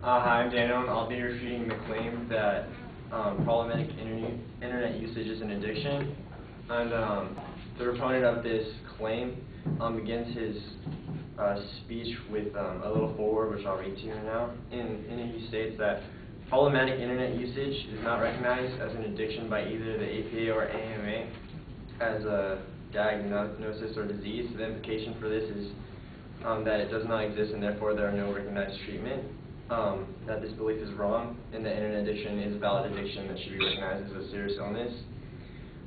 Hi, I'm Daniel, and I'll be refuting the claim that problematic internet usage is an addiction. And the proponent of this claim begins his speech with a little foreword, which I'll read to you now. In it, he states that problematic internet usage is not recognized as an addiction by either the APA or AMA as a diagnosis or disease. The implication for this is that it does not exist, and therefore there are no recognized treatment. That this belief is wrong, and that internet addiction is a valid addiction that should be recognized as a serious illness,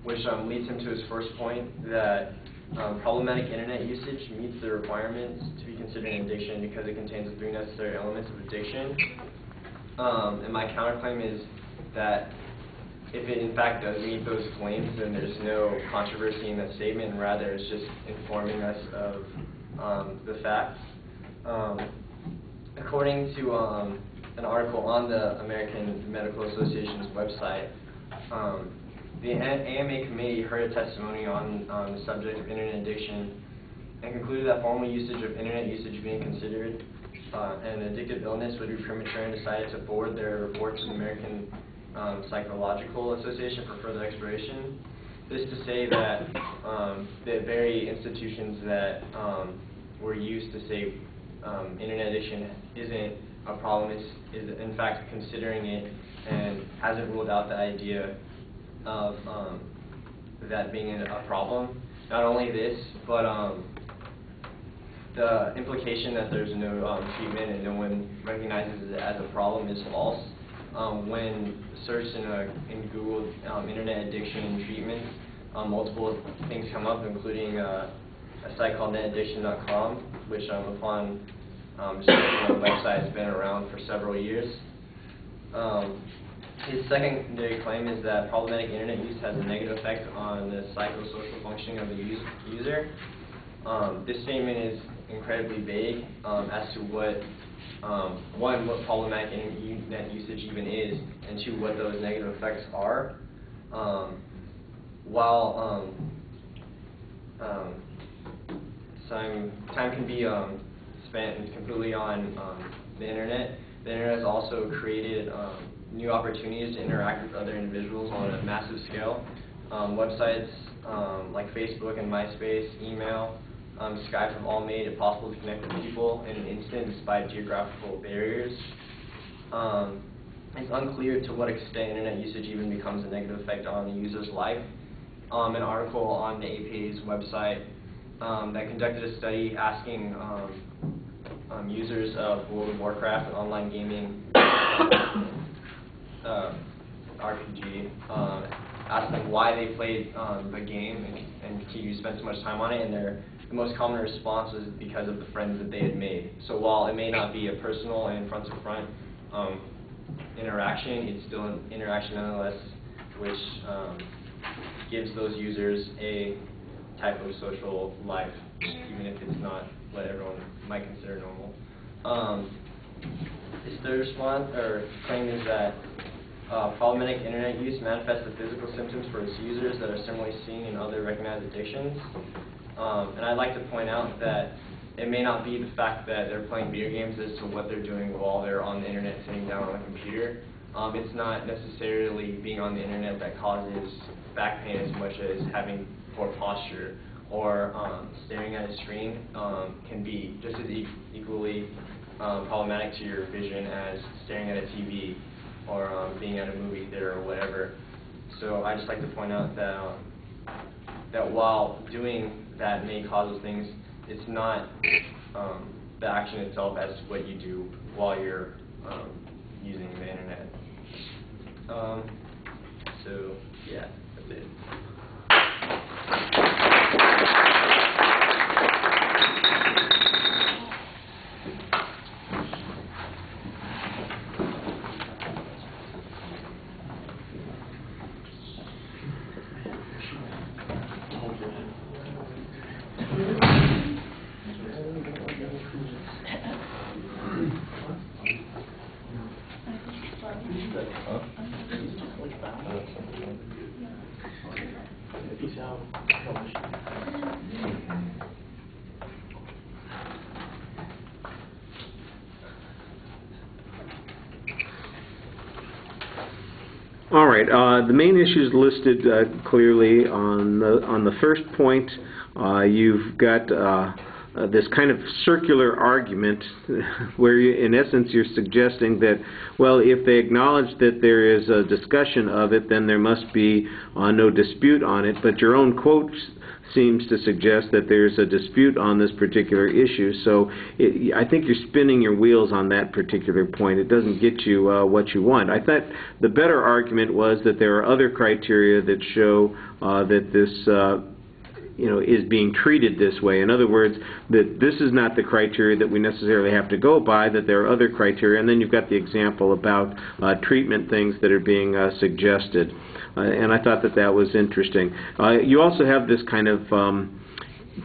which leads him to his first point, that problematic internet usage meets the requirements to be considered an addiction because it contains the three necessary elements of addiction. And my counterclaim is that if it in fact does meet those claims, then there's no controversy in that statement, and rather it's just informing us of the facts. According to an article on the American Medical Association's website, the AMA committee heard a testimony on the subject of internet addiction and concluded that formal usage of internet usage being considered an addictive illness would be premature, and decided to forward their report to the American Psychological Association for further exploration. This to say that the very institutions that were used to say internet addiction isn't a problem, is in fact considering it and hasn't ruled out the idea of that being a problem. Not only this, but the implication that there's no treatment and no one recognizes it as a problem is false. When searched in Google internet addiction treatments, multiple things come up, including a site called netaddiction.com, which upon searching on the website has been around for several years. His secondary claim is that problematic internet use has a negative effect on the psychosocial functioning of the user. This statement is incredibly vague as to what, one, what problematic internet usage even is, and two, what those negative effects are. While some time can be spent completely on the internet has also created new opportunities to interact with other individuals on a massive scale. Websites like Facebook and MySpace, email, Skype have all made it possible to connect with people in an instant despite geographical barriers. It's unclear to what extent internet usage even becomes a negative effect on the user's life. An article on the APA's website that conducted a study asking users of World of Warcraft and online gaming RPG, asked them why they played the game and continue to spend so much time on it, and the most common response was because of the friends that they had made. So while it may not be a personal and front-to-front interaction, it's still an interaction nonetheless, which gives those users a type of social life, even if it's not what everyone might consider normal. His third claim is that problematic internet use manifests the physical symptoms for its users that are similarly seen in other recognized addictions. And I'd like to point out that it may not be the fact that they're playing video games as to what they're doing while they're on the internet sitting down on a computer. It's not necessarily being on the internet that causes back pain as much as having poor posture, or staring at a screen can be just as equally problematic to your vision as staring at a TV or being at a movie theater or whatever. So I just like to point out that that while doing that may cause those things, it's not the action itself as what you do while you're using the internet. So yeah, that's it. Peace out. All right. The main issues listed clearly on the first point. You've got this kind of circular argument where, in essence, you're suggesting that, well, if they acknowledge that there is a discussion of it, then there must be no dispute on it. But your own quote seems to suggest that there's a dispute on this particular issue. So I think you're spinning your wheels on that particular point. It doesn't get you what you want. I thought the better argument was that there are other criteria that show that this is being treated this way. In other words, that this is not the criteria that we necessarily have to go by, that there are other criteria, and then you've got the example about treatment things that are being suggested. And I thought that that was interesting. You also have this kind of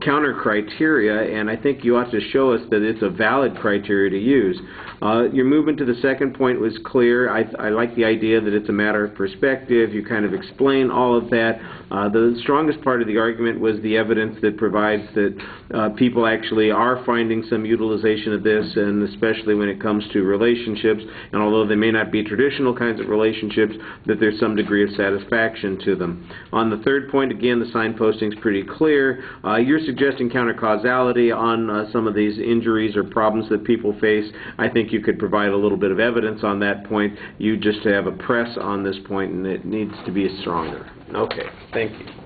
counter criteria, and I think you ought to show us that it's a valid criteria to use. Your movement to the second point was clear. I like the idea that it's a matter of perspective. You kind of explain all of that. The strongest part of the argument was the evidence that provides that people actually are finding some utilization of this, and especially when it comes to relationships, and although they may not be traditional kinds of relationships, that there's some degree of satisfaction to them. On the third point, again, the signposting is pretty clear. You're suggesting counter-causality on some of these injuries or problems that people face. I think you could provide a little bit of evidence on that point. You just have a press on this point, and it needs to be stronger. Okay, thank you.